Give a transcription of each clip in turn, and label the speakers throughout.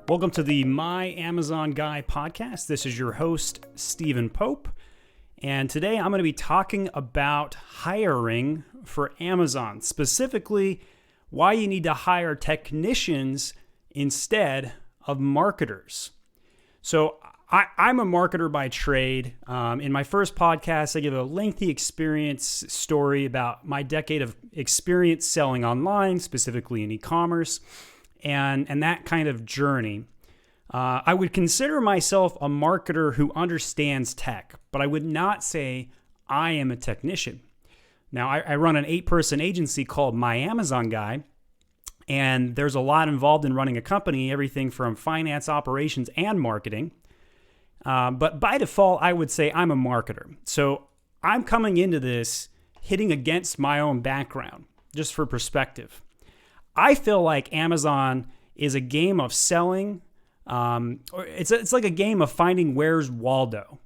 Speaker 1: Welcome to the My Amazon Guy podcast. This is your host, Stephen Pope. And today I'm going to be talking about hiring for Amazon, specifically why you need to hire technicians instead of marketers. So I'm a marketer by trade. In my first podcast, I give a lengthy experience story about my decade of experience selling online, specifically in e-commerce, and that kind of journey. I would consider myself a marketer who understands tech, but I would not say I am a technician. Now, I run an 8-person agency called My Amazon Guy, and there's a lot involved in running a company, everything from finance, operations, and marketing. But by default, I would say I'm a marketer. So I'm coming into this hitting against my own background, just for perspective. I feel like Amazon is a game of selling, or it's like a game of finding where's Waldo.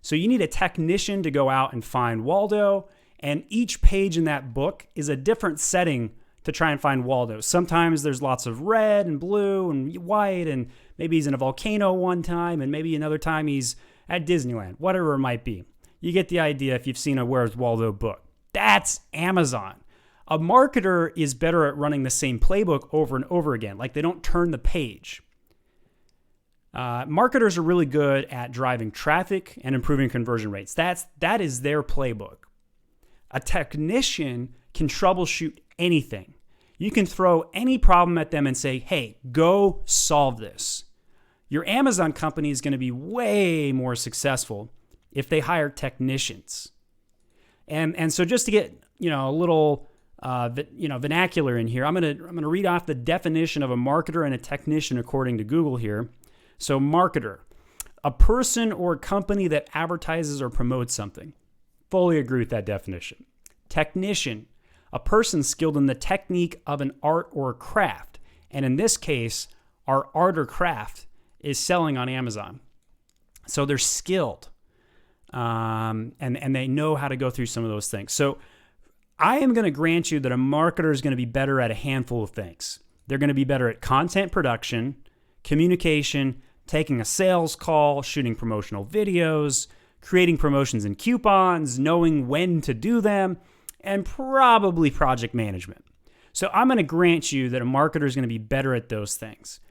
Speaker 1: So you need a technician to go out and find Waldo, and each page in that book is a different setting to try and find Waldo. Sometimes there's lots of red and blue and white, and maybe he's in a volcano one time, and maybe another time he's at Disneyland, whatever it might be. You get the idea if you've seen a Where's Waldo book. That's Amazon. A marketer is better at running the same playbook over and over again. Like, they don't turn the page. Marketers are really good at driving traffic and improving conversion rates. That is their playbook. A technician can troubleshoot anything. You can throw any problem at them and say, hey, go solve this. Your Amazon company is going to be way more successful if they hire technicians. And so just to get, a little vernacular in here, I'm going to read off the definition of a marketer and a technician according to Google here. So marketer, a person or company that advertises or promotes something. Fully agree with that definition. Technician, a person skilled in the technique of an art or craft. And in this case, our art or craft is selling on Amazon. So they're skilled, and they know how to go through some of those things. So I am going to grant you that a marketer is going to be better at a handful of things. They're going to be better at content production, communication, taking a sales call, shooting promotional videos, creating promotions and coupons, knowing when to do them, and probably project management. So I'm going to grant you that a marketer is going to be better at those things.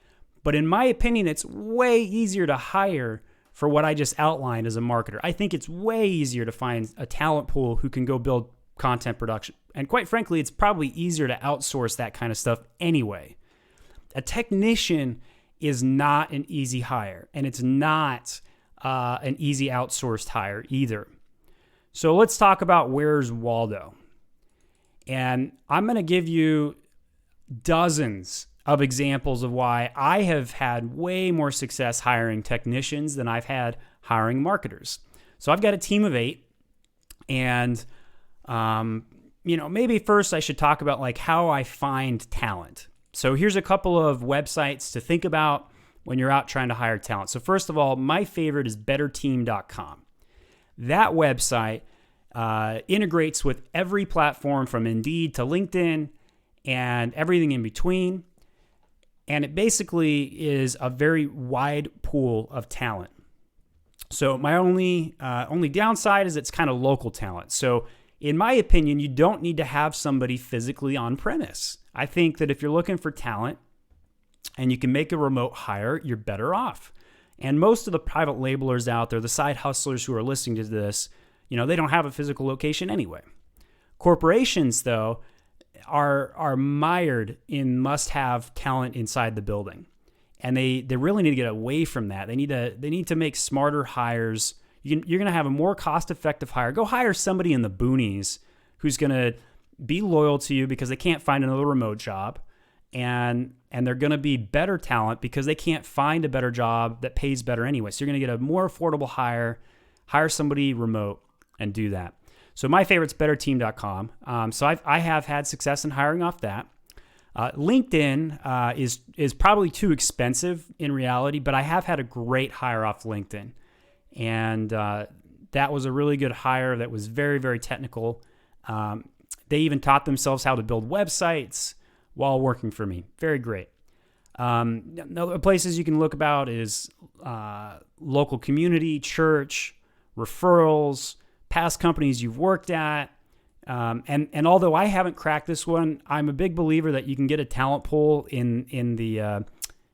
Speaker 1: But in my opinion, it's way easier to hire for what I just outlined as a marketer. I think it's way easier to find a talent pool who can go build content production. And quite frankly, it's probably easier to outsource that kind of stuff anyway. A technician is not an easy hire, and it's not an easy outsourced hire either. So let's talk about Where's Waldo. And I'm going to give you dozens of examples of why I have had way more success hiring technicians than I've had hiring marketers. So I've got a team of 8, and maybe first I should talk about like how I find talent. So here's a couple of websites to think about when you're out trying to hire talent. So first of all, my favorite is betterteam.com. That website integrates with every platform from Indeed to LinkedIn and everything in between. And it basically is a very wide pool of talent. So my only downside is it's kind of local talent. So in my opinion, you don't need to have somebody physically on premise. I think that if you're looking for talent and you can make a remote hire, you're better off. And most of the private labelers out there, the side hustlers who are listening to this, they don't have a physical location anyway. Corporations, though, are mired in must-have talent inside the building. And they really need to get away from that. They need to make smarter hires. You're going to have a more cost-effective hire. Go hire somebody in the boonies who's going to be loyal to you because they can't find another remote job, and they're going to be better talent because they can't find a better job that pays better anyway. So you're going to get a more affordable hire somebody remote, and do that. So my favorite's betterteam.com. So I have had success in hiring off that. LinkedIn is probably too expensive in reality, but I have had a great hire off LinkedIn. And that was a really good hire that was very, very technical. They even taught themselves how to build websites while working for me. Very great. Other places you can look about is local community, church, referrals, past companies you've worked at. And although I haven't cracked this one, I'm a big believer that you can get a talent pool in the,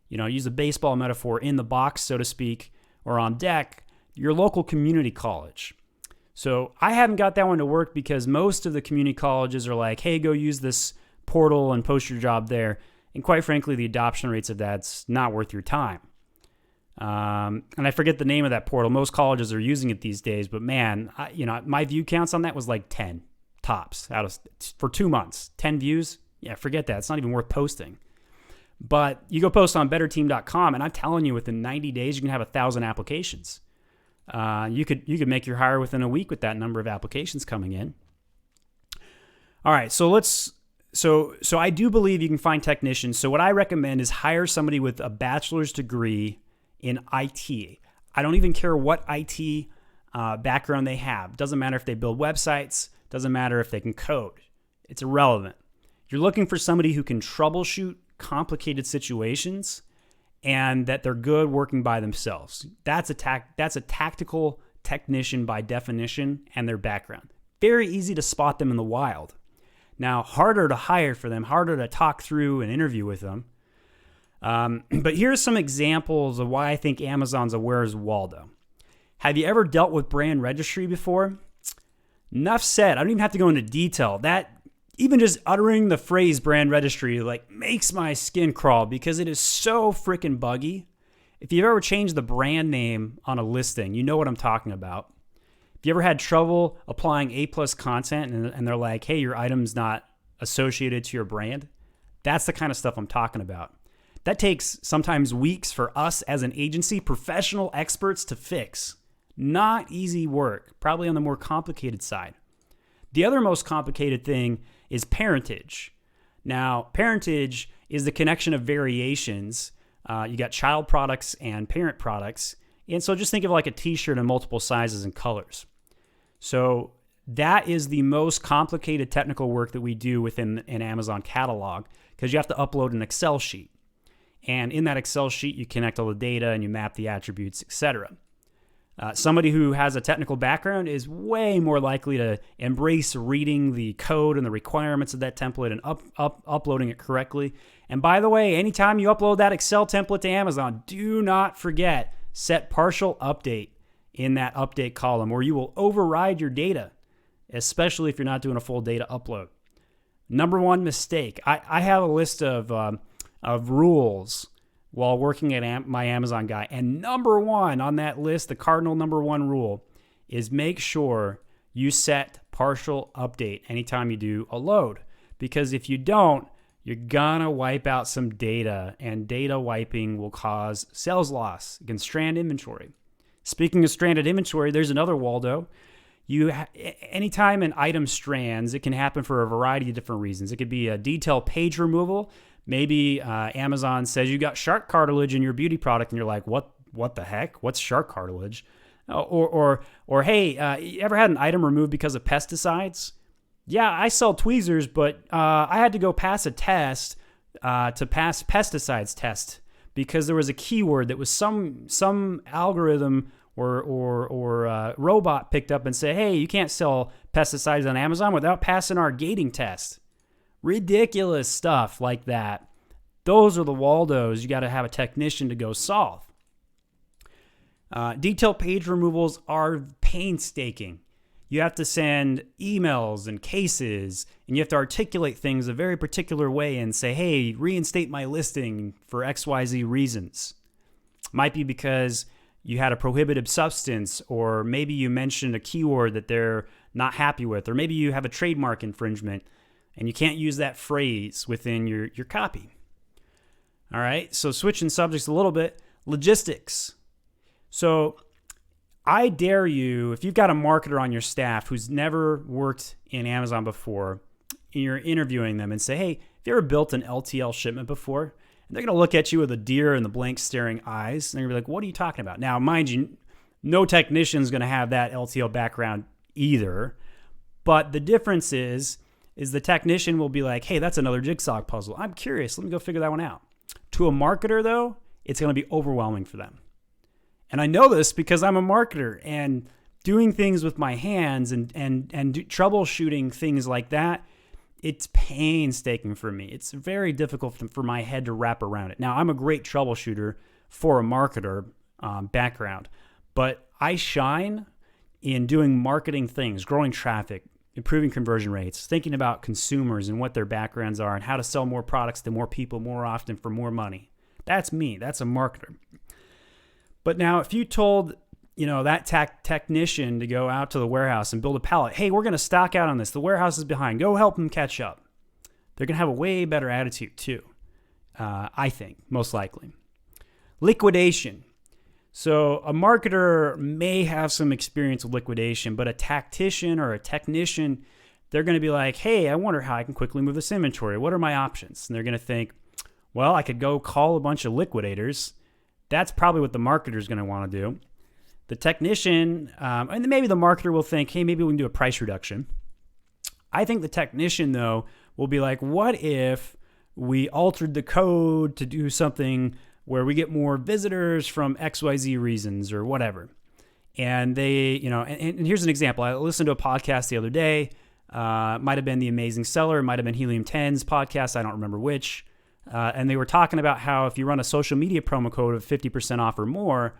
Speaker 1: use a baseball metaphor, in the box, so to speak, or on deck, your local community college. So I haven't got that one to work because most of the community colleges are like, hey, go use this portal and post your job there. And quite frankly, the adoption rates of that's not worth your time. And I forget the name of that portal. Most colleges are using it these days, but man, my view counts on that was like 10 tops for 2 months. 10 views? Yeah, forget that. It's not even worth posting. But you go post on betterteam.com, and I'm telling you, within 90 days, you can have 1,000 applications. You could make your hire within a week with that number of applications coming in. All right, so I do believe you can find technicians. So what I recommend is hire somebody with a bachelor's degree in IT. I don't even care what IT background they have. Doesn't matter if they build websites. Doesn't matter if they can code. It's irrelevant. You're looking for somebody who can troubleshoot complicated situations and that they're good working by themselves. That's a tactical technician by definition and their background. Very easy to spot them in the wild. Now, harder to hire for them, harder to talk through and interview with them. But here's some examples of why I think Amazon's a Where's Waldo. Have you ever dealt with brand registry before? Enough said. I don't even have to go into detail. That even just uttering the phrase brand registry makes my skin crawl because it is so freaking buggy. If you've ever changed the brand name on a listing, you know what I'm talking about. If you ever had trouble applying A+ content and they're like, hey, your item's not associated to your brand, that's the kind of stuff I'm talking about. That takes sometimes weeks for us as an agency, professional experts, to fix. Not easy work, probably on the more complicated side. The other most complicated thing is parentage. Now, parentage is the connection of variations. You got child products and parent products. And so just think of like a t-shirt in multiple sizes and colors. So that is the most complicated technical work that we do within an Amazon catalog because you have to upload an Excel sheet. And in that Excel sheet, you connect all the data and you map the attributes, etc. Somebody who has a technical background is way more likely to embrace reading the code and the requirements of that template and uploading it correctly. And by the way, anytime you upload that Excel template to Amazon, do not forget, set partial update in that update column or you will override your data, especially if you're not doing a full data upload. Number one mistake. I have a list of rules while working at my Amazon guy. And number one on that list, the cardinal number one rule, is make sure you set partial update anytime you do a load. Because if you don't, you're gonna wipe out some data, and data wiping will cause sales loss. It can strand inventory. Speaking of stranded inventory, there's another Waldo. Anytime an item strands, it can happen for a variety of different reasons. It could be a detail page removal. Maybe Amazon says you got shark cartilage in your beauty product, and you're like, what the heck? What's shark cartilage? Or hey, you ever had an item removed because of pesticides? Yeah, I sell tweezers, but I had to go pass a test to pass pesticides test because there was a keyword that was some algorithm or robot picked up and said, hey, you can't sell pesticides on Amazon without passing our gating test. Ridiculous stuff like that. Those are the Waldos you got to have a technician to go solve. Detailed page removals are painstaking. You have to send emails and cases, and you have to articulate things a very particular way and say, hey, reinstate my listing for XYZ reasons. Might be because you had a prohibited substance, or maybe you mentioned a keyword that they're not happy with, or maybe you have a trademark infringement, and you can't use that phrase within your copy. All right, so switching subjects a little bit, logistics. So I dare you, if you've got a marketer on your staff who's never worked in Amazon before, and you're interviewing them and say, hey, have you ever built an LTL shipment before? And they're going to look at you with a deer in the blank staring eyes, and they're going to be like, what are you talking about? Now, mind you, no technician's going to have that LTL background either, but the difference is the technician will be like, hey, that's another jigsaw puzzle. I'm curious. Let me go figure that one out. To a marketer, though, it's going to be overwhelming for them. And I know this because I'm a marketer, and doing things with my hands and troubleshooting things like that, it's painstaking for me. It's very difficult for my head to wrap around it. Now, I'm a great troubleshooter for a marketer background, but I shine in doing marketing things, growing traffic, improving conversion rates, thinking about consumers and what their backgrounds are and how to sell more products to more people more often for more money. That's me. That's a marketer. But now if you told, that technician to go out to the warehouse and build a pallet, hey, we're going to stock out on this. The warehouse is behind. Go help them catch up. They're going to have a way better attitude too, I think, most likely. Liquidation. So a marketer may have some experience with liquidation, but a tactician or a technician, they're going to be like, hey, I wonder how I can quickly move this inventory. What are my options? And they're going to think, well, I could go call a bunch of liquidators. That's probably what the marketer is going to want to do. The technician, and maybe the marketer will think, hey, maybe we can do a price reduction. I think the technician, though, will be like, what if we altered the code to do something where we get more visitors from XYZ reasons or whatever? And they, and here's an example. I listened to a podcast the other day. Might have been The Amazing Seller. It might have been Helium 10's podcast. I don't remember which. And they were talking about how if you run a social media promo code of 50% off or more,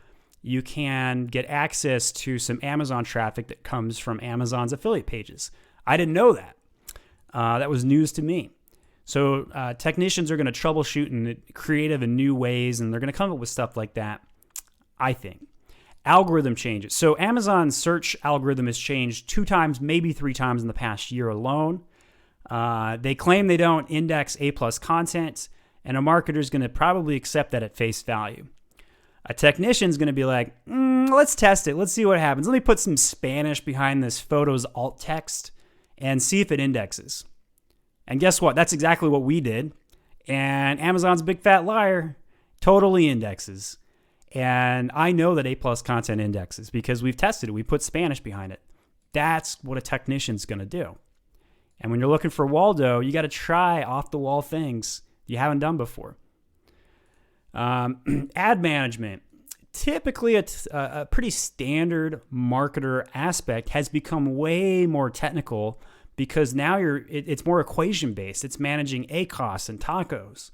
Speaker 1: you can get access to some Amazon traffic that comes from Amazon's affiliate pages. I didn't know that. That was news to me. So technicians are going to troubleshoot in creative and new ways, and they're going to come up with stuff like that, I think. Algorithm changes. So Amazon's search algorithm has changed 2 times, maybe 3 times in the past year alone. They claim they don't index A+ content, and a marketer is going to probably accept that at face value. A technician's going to be like, let's test it. Let's see what happens. Let me put some Spanish behind this photo's alt text and see if it indexes. And guess what? That's exactly what we did. And Amazon's a big fat liar, totally indexes. And I know that A+ content indexes because we've tested it. We put Spanish behind it. That's what a technician's going to do. And when you're looking for Waldo, you got to try off-the-wall things you haven't done before. Ad management. Typically, a pretty standard marketer aspect has become way more technical because now it's more equation-based. It's managing ACOS and TACOS.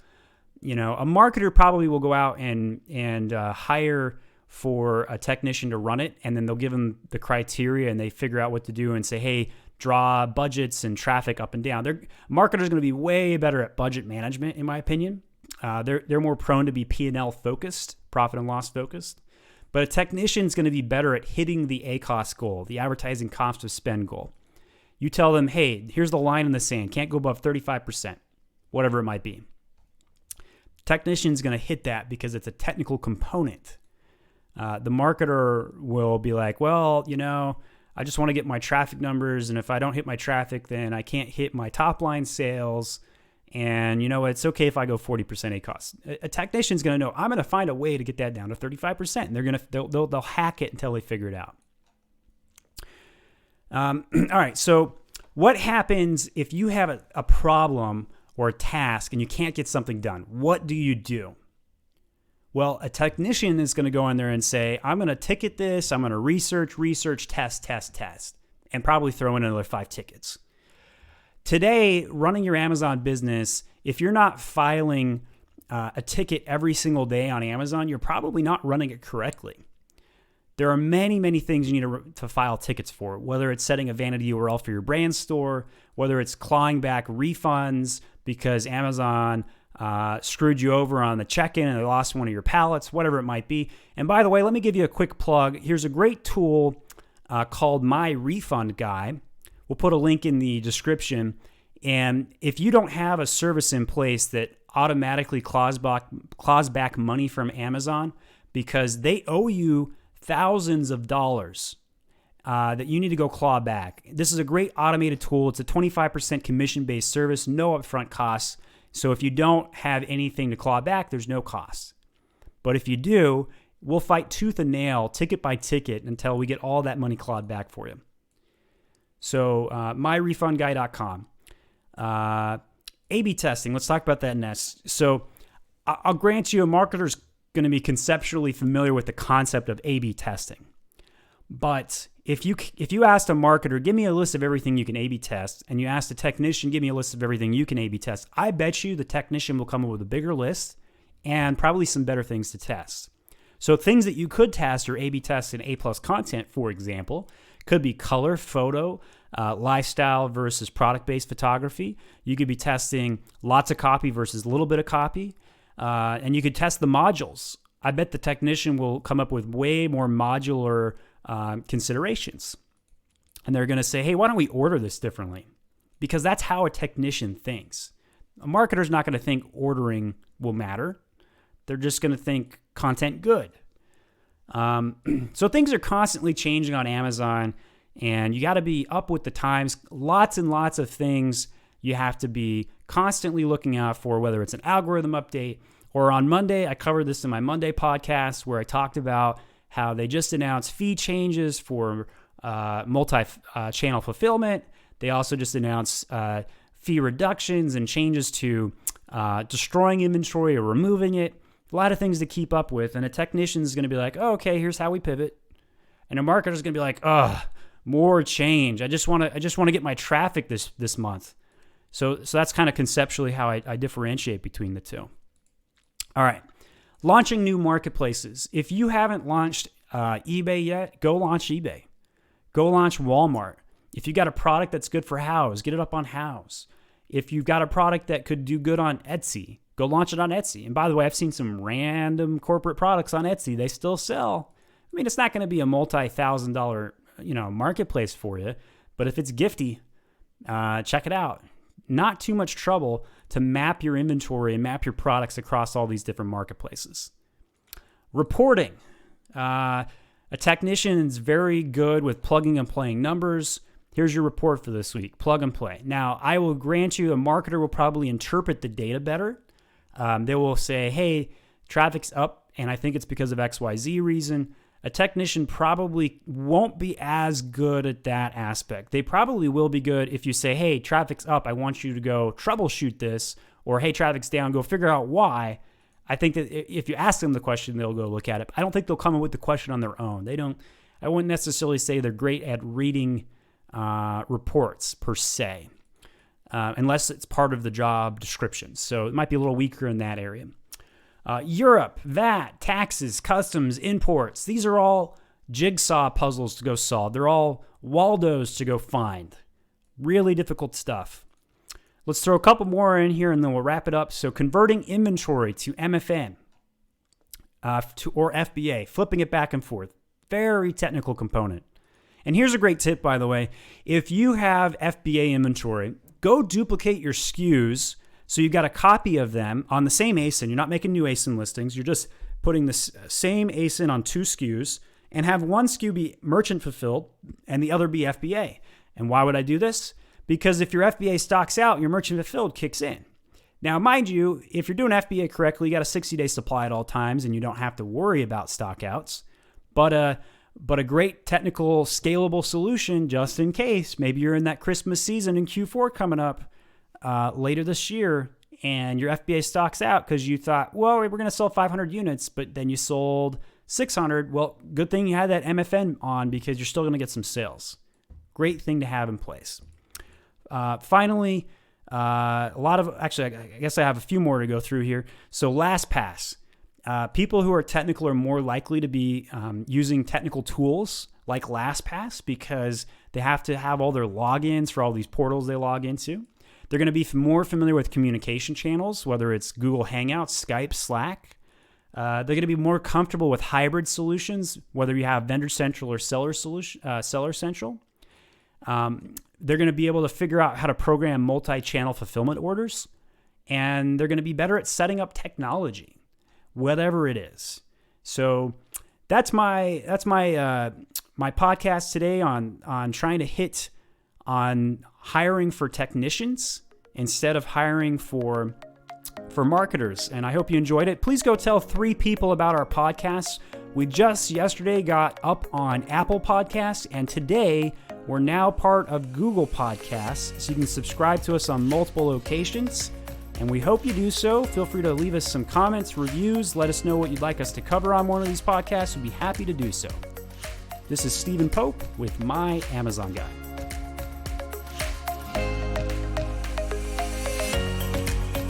Speaker 1: A marketer probably will go out and hire for a technician to run it, and then they'll give them the criteria, and they figure out what to do and say, hey, draw budgets and traffic up and down. Marketers going to be way better at budget management, in my opinion. They're more prone to be P&L focused, profit and loss focused. But a technician's going to be better at hitting the ACOS goal, the advertising cost of spend goal. You tell them, hey, here's the line in the sand. Can't go above 35%, whatever it might be. Technician's going to hit that because it's a technical component. The marketer will be like, well, I just want to get my traffic numbers, and if I don't hit my traffic, then I can't hit my top line sales. And it's okay if I go 40% ACOS. A technician's going to know I'm going to find a way to get that down to 35%, and they'll hack it until they figure it out. All right. So what happens if you have a problem or a task and you can't get something done? What do you do? Well, a technician is going to go in there and say, I'm going to ticket this. I'm going to research, test, and probably throw in another 5 tickets. Today, running your Amazon business, if you're not filing a ticket every single day on Amazon, you're probably not running it correctly. There are many, many things you need to file tickets for, whether it's setting a vanity URL for your brand store, whether it's clawing back refunds because Amazon screwed you over on the check-in and they lost one of your pallets, whatever it might be. And by the way, let me give you a quick plug. Here's a great tool called My Refund Guy. We'll put a link in the description. And if you don't have a service in place that automatically claws back money from Amazon because they owe you thousands of dollars that you need to go claw back, this is a great automated tool. It's a 25% commission-based service, no upfront costs. So if you don't have anything to claw back, there's no cost. But if you do, we'll fight tooth and nail, ticket by ticket, until we get all that money clawed back for you. So myrefundguy.com. A/B testing. Let's talk about that next. So I'll grant you a marketer's going to be conceptually familiar with the concept of A/B testing. But if you asked a marketer, give me a list of everything you can A/B test, and you asked a technician, give me a list of everything you can A/B test, I bet you the technician will come up with a bigger list and probably some better things to test. So things that you could test or A/B test in A+ content, for example, could be color, photo, lifestyle versus product-based photography. You could be testing lots of copy versus a little bit of copy. And you could test the modules. I bet the technician will come up with way more modular considerations. And they're going to say, hey, why don't we order this differently? Because that's how a technician thinks. A marketer's not going to think ordering will matter. They're just going to think content good. So things are constantly changing on Amazon, and you got to be up with the times. Lots and lots of things you have to be constantly looking out for, whether it's an algorithm update or on Monday. I covered this in my Monday podcast where I talked about how they just announced fee changes for multi-channel fulfillment. They also just announced fee reductions and changes to destroying inventory or removing it. A lot of things to keep up with. And a technician is going to be like, oh, okay, here's how we pivot. And a marketer is going to be like, more change. I just want to get my traffic this month. So that's kind of conceptually how I differentiate between the two. All right. Launching new marketplaces. If you haven't launched eBay yet, go launch eBay. Go launch Walmart. If you got a product that's good for Houzz, get it up on Houzz. If you've got a product that could do good on Etsy, go launch it on Etsy. And by the way, I've seen some random corporate products on Etsy. They still sell. I mean, it's not going to be a multi-$1,000, marketplace for you, but if it's gifty, check it out. Not too much trouble to map your inventory and map your products across all these different marketplaces. Reporting. A technician is very good with plugging and playing numbers. Here's your report for this week. Plug and play. Now, I will grant you a marketer will probably interpret the data better. They will say, hey, traffic's up, and I think it's because of XYZ reason. A technician probably won't be as good at that aspect. They probably will be good if you say, hey, traffic's up, I want you to go troubleshoot this, or hey, traffic's down, go figure out why. I think that if you ask them the question, they'll go look at it. I don't think they'll come up with the question on their own. I wouldn't necessarily say they're great at reading reports per se, unless it's part of the job description. So it might be a little weaker in that area. Europe, VAT, taxes, customs, imports. These are all jigsaw puzzles to go solve. They're all Waldos to go find. Really difficult stuff. Let's throw a couple more in here and then we'll wrap it up. So converting inventory to MFN or FBA, flipping it back and forth. Very technical component. And here's a great tip, by the way. If you have FBA inventory, go duplicate your SKUs so you've got a copy of them on the same ASIN. You're not making new ASIN listings. You're just putting the same ASIN on two SKUs and have one SKU be merchant fulfilled and the other be FBA. And why would I do this? Because if your FBA stocks out, your merchant fulfilled kicks in. Now, mind you, if you're doing FBA correctly, you got a 60-day supply at all times and you don't have to worry about stockouts. But a great technical scalable solution just in case. Maybe you're in that Christmas season in Q4 coming up later this year and your FBA stocks out because you thought, well, we're going to sell 500 units, but then you sold 600. Well, good thing you had that MFN on because you're still going to get some sales. Great thing to have in place. Finally, I guess I have a few more to go through here. So LastPass. People who are technical are more likely to be using technical tools like LastPass because they have to have all their logins for all these portals they log into. They're going to be more familiar with communication channels, whether it's Google Hangouts, Skype, Slack. They're going to be more comfortable with hybrid solutions, whether you have Vendor Central or Seller Central. They're going to be able to figure out how to program multi-channel fulfillment orders, and they're going to be better at setting up technology, whatever it is. So that's my podcast today on trying to hit on hiring for technicians instead of hiring for marketers. And I hope you enjoyed it. Please go tell 3 people about our podcast. We just yesterday got up on Apple Podcasts, and today we're now part of Google Podcasts. So you can subscribe to us on multiple locations. And we hope you do so. Feel free to leave us some comments, reviews. Let us know what you'd like us to cover on one of these podcasts. We'd be happy to do so. This is Stephen Pope with My Amazon Guy.